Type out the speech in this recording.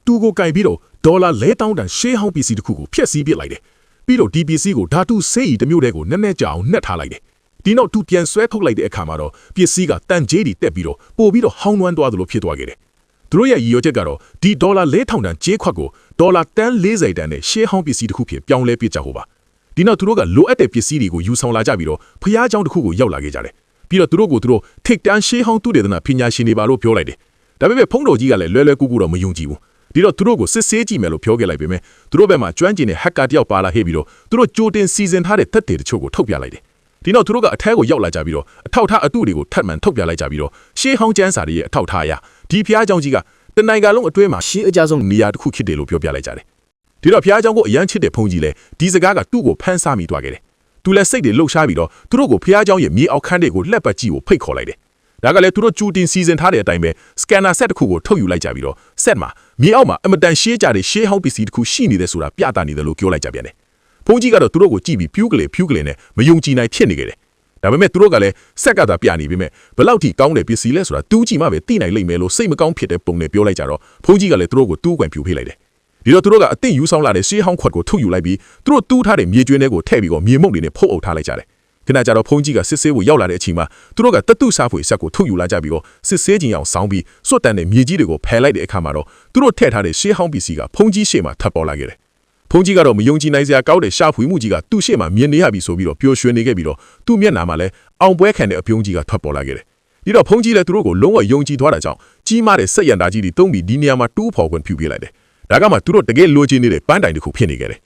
တူကိုကင်ပြီးတော့ဒေါ်လာ4000တန်ရှေးဟောင်းပစ္စည်းတစ်ခုကိုဖျက်ဆီးပစ်လိုက်တယ်ပြီးတော့ဒီပစ္စည်းကိုဓာတုဆေးရည်တစ်မျိုးတည်းကိုနက်နက်ကြအောင်နှက်ထားလိုက်တယ်ဒီနောက်သူပြန်ဆွဲထုတ်လိုက်တဲ့အခါမှာတော့ပစ္စည်းကတန်ကြေးတွေတက်ပြီးတော့ပို့ပြီးတော့ဟောင်းနွမ်းသွားသလိုဖြစ်သွားခဲ့တယ်သူတို့ရဲ့ရည်ရွယ်ချက်ကတော့ဒီဒေါ်လာ4000တန်ကြေးခွက်ကိုဒေါ်လာတန်40တန်နဲ့ရှေးဟောင်းပစ္စည်းတစ်ခုဖြစ်ပြောင်းလဲပစ်ကြဟိုပါဒီနောက်သူတို့ကလိုအပ်တဲ့ပစ္စည်းတွေကိုယူဆောင်လာကြပြီးတော့ဖျားเจ้าတစ်ခုကိုရောက်လာခဲ့ကြတယ်ပြီးတော့သူတို့ကိုထိတ်တန်းရှေးဟောင်းသူတေသနာပညာရှင်တွေပါလို့ပြောလိုက်တယ်ဒါပေမဲ့ဖုံးတော်ကြီးကလည်းလွယ်ကူကူတော့မယုံကြည်ဘူးဒီတော့သူတို့ကိုစစ်ဆေးကြည့်မယ်လို့ပြောခဲ့လိုက်ပေမဲ့သူတို့ဘက်မှာကျွမ်းကျင်တဲ့ဟက်ကာတယောက်ပါလာဟဲ့ပြီးတော့သူတို့ကြိုတင်စီစဉ်ထားတဲ့သက်သေတချို့ကိုထုတ်ပြလိုက်တယ်ဒီနောက်သူတို့ကအထဲကိုရောက်လာကြပြီးတော့အထောက်ထားအတုတွေကိုထပ်မံထုတ်ပြလိုက်ကြပြီးတော့ရှေးဟောင်းကျမ်းစာတွေရဲ့အထောက်ထားအရဒီဖျားเจ้าကြီးကတနိုင်ငံလုံးအတွင်းမှာရှေးအကြဆုံးနေရာတစ်ခုဖြစ်တယ်လို့ပြောပြလိုက်ကြတယ်ဒီတော့ဖျားเจ้าကိုအရန်ချစ်တဲ့ဖုံးကြီးလည်းဒီစကားကသူ့ကိုဖမ်းဆမိသွားခဲ့တယ်သူလည်းစိတ်တွေလှုပ်ရှားပြီးတော့သူတို့ကိုဖျားเจ้าရဲ့မြေအောက်ခန်းတွေကိုလှက်ပတ်ကြည့်ကိုဖိတ်ခေါ်လိုက်တယ်ဒါကလည်းသူတို့ကြိုတင်စီစဉ်ထားတဲ့အတိုင်းပဲစကန်နာဆက်တစ်ခုကိုထုတ်ယူလိုက်ကြပြီးတော့ဆက်မှာမြေအောက်မှာအမတန်ရှေးကြတဲ့ရှေးဟောင်းပစ္စည်းတစ်ခုရှိနေတယ်ဆိုတာပြသနေတယ်လို့ပြောလိုက်ကြပြန်တယ်ဖုန်းကြီးကတော့သူတို့ကိုကြည့်ပြီးဖြူးကလေးနဲ့မယုံကြည်နိုင်ဖြစ်နေခဲ့တယ်ဒါပေမဲ့သူတို့ကလည်းဆက်ကသာပြနေပြီမဲ့ဘလောက်ထိကောင်းတဲ့ပစ္စည်းလဲဆိုတာတူးကြည့်မှပဲသိနိုင်လိမ့်မယ်လို့စိတ်မကောင်းဖြစ်တဲ့ပုံနဲ့ပြောလိုက်ကြတော့ဖုန်းကြီးကလည်းသူတို့ကိုတူးကွန်ဖြူဖိလိုက်တယ်ဒီတော့သူတို့ကအသင့်ယူဆောင်လာတဲ့ရှေးဟောင်းခွက်ကိုထုတ်ယူလိုက်ပြီးသူတို့တူးထားတဲ့မြေကျွင်းတွေကိုထည့်ပြီးတော့မြေမုံတွေနဲ့ဖုတ်အုပ်ထားလိုက်ကြတယ်ခဏကြာတော့ဖုန်းကြီးကစစ်ဆေးဖို့ရောက်လာတဲ့အချိန်မှာသူတို့ကတတုစားဖွေဆက်ကိုထုတ်ယူလာကြပြီးတော့စစ်ဆေးခြင်းအောင်ဆောင်းပြီးစွတ်တန်တဲ့မြေကြီးတွေကိုဖယ်လိုက်တဲ့အခါမှာတော့သူတို့ထည့်ထားတဲ့ရှေးဟောင်းပစ္စည်းကဖုန်းကြီးရှေ့မှာထပ်ပေါ်လာခဲ့တယ်ဖုန်းကြီးကတော့မယုံကြည်နိုင်စရာကောင်းတဲ့ရှာဖွေမှုကြီးကသူ့ရှေ့မှာမြင်နေရပြီဆိုပြီးတော့ပျော်ရွှင်နေခဲ့ပြီးတော့သူ့မျက်နှာမှာလည်းအောင်ပွဲခံတဲ့အပြုံးကြီးကထွက်ပေါ်လာခဲ့တယ်ဒီတော့ဖုန်းကြီးလည်းသူတို့ကိုလုံးဝယုံကြည်သွားတာကြောင့်ကြီးမားတဲ့စက်ရန်တာကြီးတွေတုံးပြီးဒီနေရာမှာတူးဖော်ခွင့်ပြုပေးလိုက်တယ်ဒါကမှသူတို့တကယ်လိုချင်နေတဲ့ပန်းတိုင်တစ်ခုဖြစ်နေခဲ့တယ်